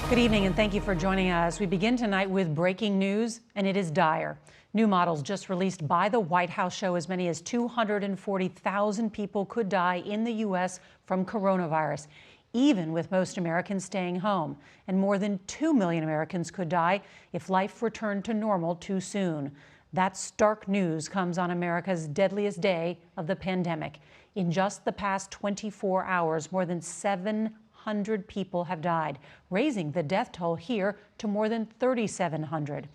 Good evening and thank you for joining us. We begin tonight with breaking news, and it is dire. New models just released by the White House show as many as 240,000 people could die in the U.S. from coronavirus, even with most Americans staying home. And more than 2 million Americans could die if life returned to normal too soon. That stark news comes on America's deadliest day of the pandemic. In just the past 24 hours, more than 700 people have died, raising the death toll here to more than 3,700.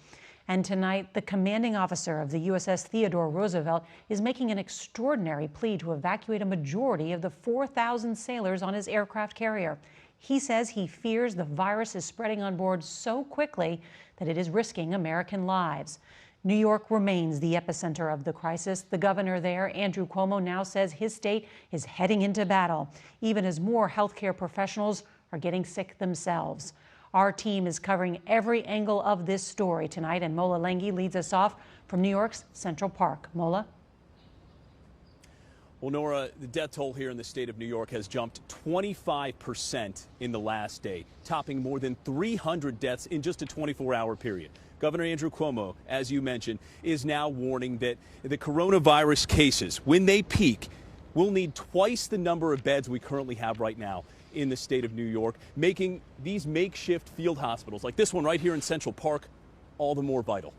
And tonight, the commanding officer of the USS Theodore Roosevelt is making an extraordinary plea to evacuate a majority of the 4,000 sailors on his aircraft carrier. He says he fears the virus is spreading on board so quickly that it is risking American lives. New York remains the epicenter of the crisis. The governor there, Andrew Cuomo, now says his state is heading into battle, even as more healthcare professionals are getting sick themselves. Our team is covering every angle of this story tonight, and Mola Lenghi leads us off from New York's Central Park. Mola? Well, Nora, the death toll here in the state of New York has jumped 25% in the last day, topping more than 300 deaths in just a 24-hour period. Governor Andrew Cuomo, as you mentioned, is now warning that the coronavirus cases, when they peak, will need twice the number of beds we currently have right now in the state of New York, making these makeshift field hospitals, like this one right here in Central Park, all the more vital.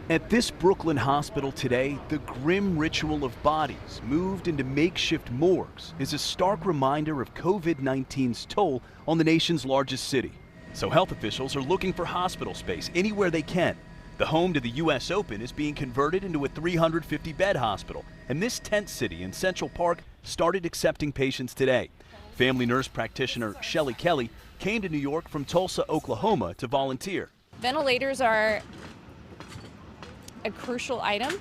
At this Brooklyn hospital today, the grim ritual of bodies moved into makeshift morgues is a stark reminder of COVID-19's toll on the nation's largest city. So health officials are looking for hospital space anywhere they can. The home to the U.S. Open is being converted into a 350-bed hospital, and this tent city in Central Park started accepting patients today. Family nurse practitioner Shelly Kelly came to New York from Tulsa, Oklahoma to volunteer. Ventilators are a crucial item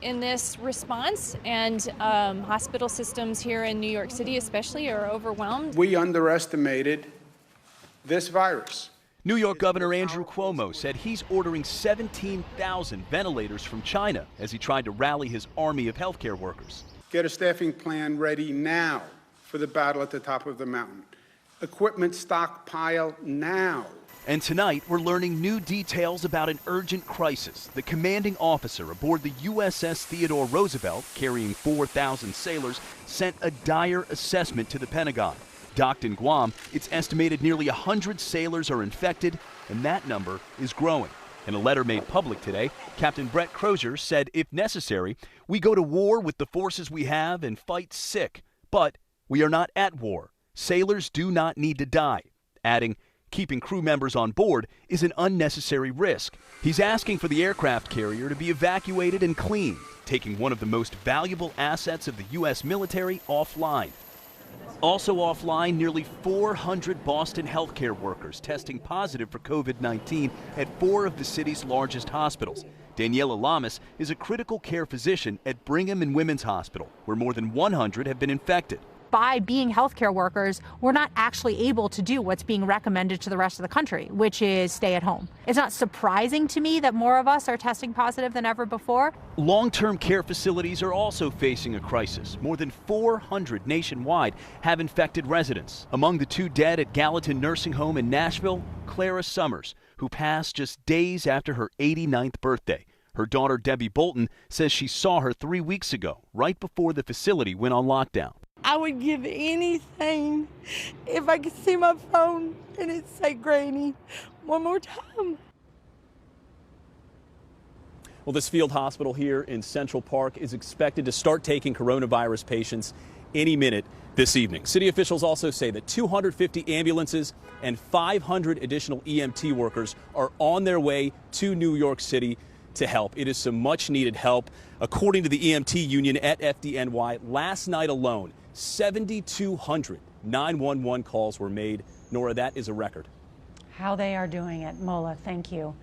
in this response, and hospital systems here in New York City especially are overwhelmed. We underestimated this virus. New York Governor Andrew Cuomo said he's ordering 17,000 ventilators from China as he tried to rally his army of healthcare workers. Get a staffing plan ready now for the battle at the top of the mountain. Equipment stockpile now. And tonight, we're learning new details about an urgent crisis. The commanding officer aboard the USS Theodore Roosevelt, carrying 4,000 sailors, sent a dire assessment to the Pentagon. Docked in Guam, it's estimated nearly 100 sailors are infected, and that number is growing. In a letter made public today, Captain Brett Crozier said, if necessary, we go to war with the forces we have and fight sick. But we are not at war. Sailors do not need to die. Adding, keeping crew members on board is an unnecessary risk. He's asking for the aircraft carrier to be evacuated and cleaned, taking one of the most valuable assets of the U.S. military offline. Also offline, nearly 400 Boston healthcare workers testing positive for COVID-19 at 4 of the city's largest hospitals. Daniela Lamas is a critical care physician at Brigham and Women's Hospital, where more than 100 have been infected. By being healthcare workers, we're not actually able to do what's being recommended to the rest of the country, which is stay at home. It's not surprising to me that more of us are testing positive than ever before. Long-term care facilities are also facing a crisis. More than 400 nationwide have infected residents. Among the 2 dead at Gallatin Nursing Home in Nashville, Clara Summers, who passed just days after her 89th birthday. Her daughter, Debbie Bolton, says she saw her 3 weeks ago, right before the facility went on lockdown. I would give anything if I could see my phone and it say Granny one more time. Well, this field hospital here in Central Park is expected to start taking coronavirus patients any minute this evening. City officials also say that 250 ambulances and 500 additional EMT workers are on their way to New York City to help. It is some much needed help. According to the EMT union at FDNY, last night alone, 7,200 911 calls were made. Nora, that is a record. How they are doing it. Mola, thank you.